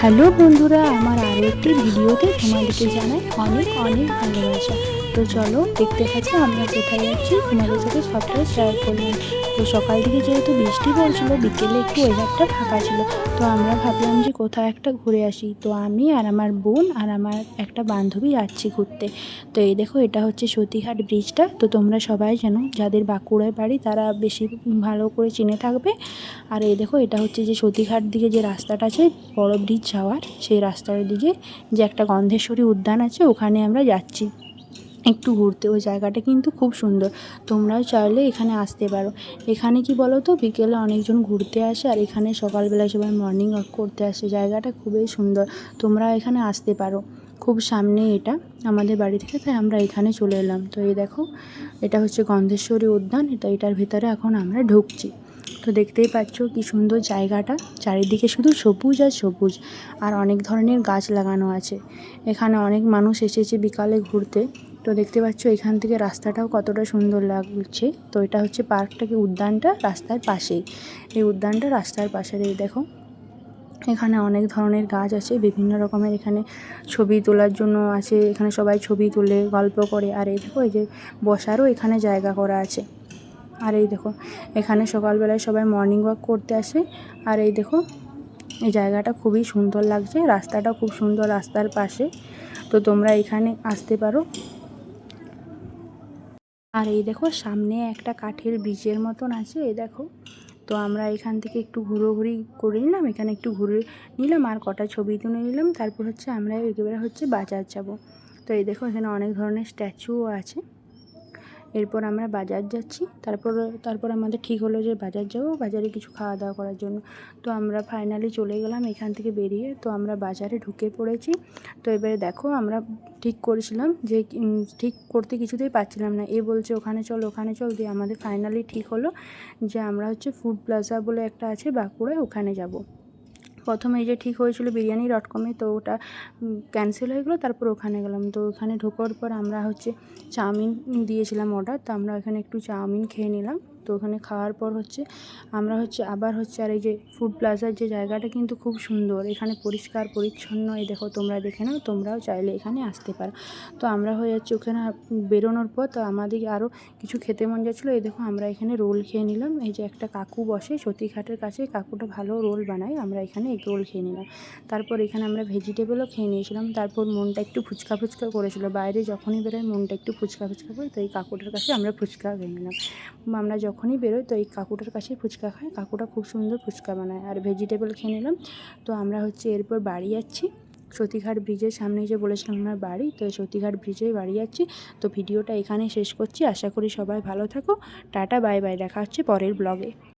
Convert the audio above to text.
Hello বন্ধুরা, আমার আরও একটি ভিডিওতে তোমাদেরকে জানাই অনেক অনেক ভালোবাসা। তো চলো দেখতে থাকো আমরা কোথায় যাচ্ছি, তোমাদের সাথে সবটাই শেয়ার করলাম। তো সকাল থেকে যেহেতু বৃষ্টি পড়ছিল, বিকেলে একটু ওয়েদারটা ফাঁকা ছিল, তো আমরা ভাবলাম যে কোথাও একটা ঘুরে আসি। তো আমি আর আমার বোন আর আমার একটা বান্ধবী যাচ্ছি ঘুরতে। তো এই দেখো, এটা হচ্ছে সতীঘাট ব্রিজটা। তো তোমরা সবাই জানো, যাদের বাঁকুড়ায় বাড়ি তারা বেশি ভালো করে চিনে থাকবে। আর এই দেখো, এটা হচ্ছে যে সতীঘাট দিকে যে রাস্তাটা আছে বড় ব্রিজ যাওয়ার, সেই রাস্তার দিকে যে একটা গন্ধেশ্বরী উদ্যান আছে, ওখানে আমরা যাচ্ছি একটু ঘুরতে। ওই জায়গাটা কিন্তু খুব সুন্দর, তোমরাও চাইলে এখানে আসতে পারো। এখানে কি বলো তো, বিকেলে অনেকজন ঘুরতে আসে, আর এখানে সকালবেলায় সবাই মর্নিং ওয়াক করতে আসে। জায়গাটা খুবই সুন্দর, তোমরা এখানে আসতে পারো। খুব সামনে এটা আমাদের বাড়ি থেকে, তাই আমরা এখানে চলে এলাম। তো এই দেখো, এটা হচ্ছে গন্ধেশ্বরী উদ্যান। এটার ভিতরে এখন আমরা ঢুকছি। তো দেখতেই পাচ্ছ কি সুন্দর জায়গাটা, চারিদিকে শুধু সবুজ আর সবুজ, আর অনেক ধরনের গাছ লাগানো আছে। এখানে অনেক মানুষ এসেছে বিকালে ঘুরতে। তো দেখতে পাচ্ছ এখান থেকে রাস্তাটাও কতটা সুন্দর লাগছে। তো এটা হচ্ছে পার্কটাকে, উদ্যানটা রাস্তার পাশেই। এই উদ্যানটা রাস্তার পাশে। এই দেখো, এখানে অনেক ধরনের গাছ আছে, বিভিন্ন রকমের। এখানে ছবি তোলার জন্য আছে, এখানে সবাই ছবি তোলে, গল্প করে। আর এই দেখো, এই যে বসারও এখানে জায়গা করা আছে। আর এই দেখো, এখানে সকালবেলায় সবাই মর্নিং ওয়াক করতে আসে। আর এই দেখো, এই জায়গাটা খুবই সুন্দর লাগছে, রাস্তাটা খুব সুন্দর রাস্তার পাশে। তো তোমরা এখানে আসতে পারো। আর এই দেখো, সামনে একটা কাঠের ব্রিজের মতন আছে, এই দেখো। তো আমরা এখান থেকে একটু ঘুরোঘুরি করে নিলাম, এখানে একটু ঘুরে নিলাম আর কটা ছবি তুলে নিলাম। তারপর হচ্ছে আমরা একেবারে হচ্ছে বাজার যাব। তো এই দেখো, এখানে অনেক ধরনের স্ট্যাচুও আছে। এরপর আমরা বাজার যাচ্ছি। তারপর আমাদের ঠিক হলো যে বাজার যাব, বাজারে কিছু খাওয়া দাওয়া করার জন্য। তো আমরা ফাইনালি চলে গেলাম এখান থেকে বেরিয়ে। তো আমরা বাজারে ঢুকে পড়েছি। তো এবারে দেখো, আমরা ঠিক করেছিলাম যে ঠিক করতে কিছুতেই পারছিলাম না। বলছে ওখানে চল, ওখানে চল, দিয়ে আমাদের ফাইনালি ঠিক হলো যে আমরা হচ্ছে ফুড প্লাজা বলে একটা আছে বাঁকুড়ায়, ওখানে যাব। প্রথমে এই যে ঠিক হয়েছিল biryani.com-এ, তো ওটা ক্যান্সেল হয়ে গেলো। তারপর ওখানে গেলাম। তো ওখানে ঢোকার পর আমরা হচ্ছে চাউমিন দিয়েছিলাম অর্ডার। তো আমরা ওখানে একটু চাউমিন খেয়ে নিলাম। তো ওখানে খাওয়ার পর হচ্ছে আমরা হচ্ছে আবার হচ্ছে, আর এই যে ফুড প্লাজার যে জায়গাটা কিন্তু খুব সুন্দর, এখানে পরিষ্কার পরিচ্ছন্ন। এই দেখো, তোমরা দেখে নাও, তোমরাও চাইলে এখানে আসতে পারো। তো আমরা হয়ে যাচ্ছে ওখানে বেরোনোর পর, তো আমাদের আরও কিছু খেতে মন যাচ্ছিলো। এই দেখো, আমরা এখানে রোল খেয়ে নিলাম। এই যে একটা কাকু বসে সতীঘাটের কাছে, কাকুটা ভালো রোল বানায়। আমরা এখানে এগ রোল খেয়ে নিলাম। তারপর এখানে আমরা ভেজিটেবলও খেয়ে নিয়েছিলাম। তারপর মনটা একটু ফুচকা ফুচকা করেছিল, বাইরে যখনই বেরোয় মনটা একটু ফুচকা ফুচকা করে। তো এই কাকুটার কাছে আমরা ফুচকা খেয়ে নিলাম। আমরা যখনই বেরোই তো এই কাকুটার কাছে ফুচকা খাই, কাকুটা খুব সুন্দর ফুচকা বানায়। আর ভেজিটেবল খেয়ে নিলাম। তো আমরা হচ্ছে এরপর বাড়ি যাচ্ছি। সতীঘাট ব্রিজের সামনে যে বলেছিলাম আমার বাড়ি, তো সতীঘাট ব্রিজেই বাড়ি যাচ্ছি। তো ভিডিওটা এখানেই শেষ করছি, আশা করি সবাই ভালো থাকো। টাটা, বাই বাই, দেখা হচ্ছে পরের ব্লগে।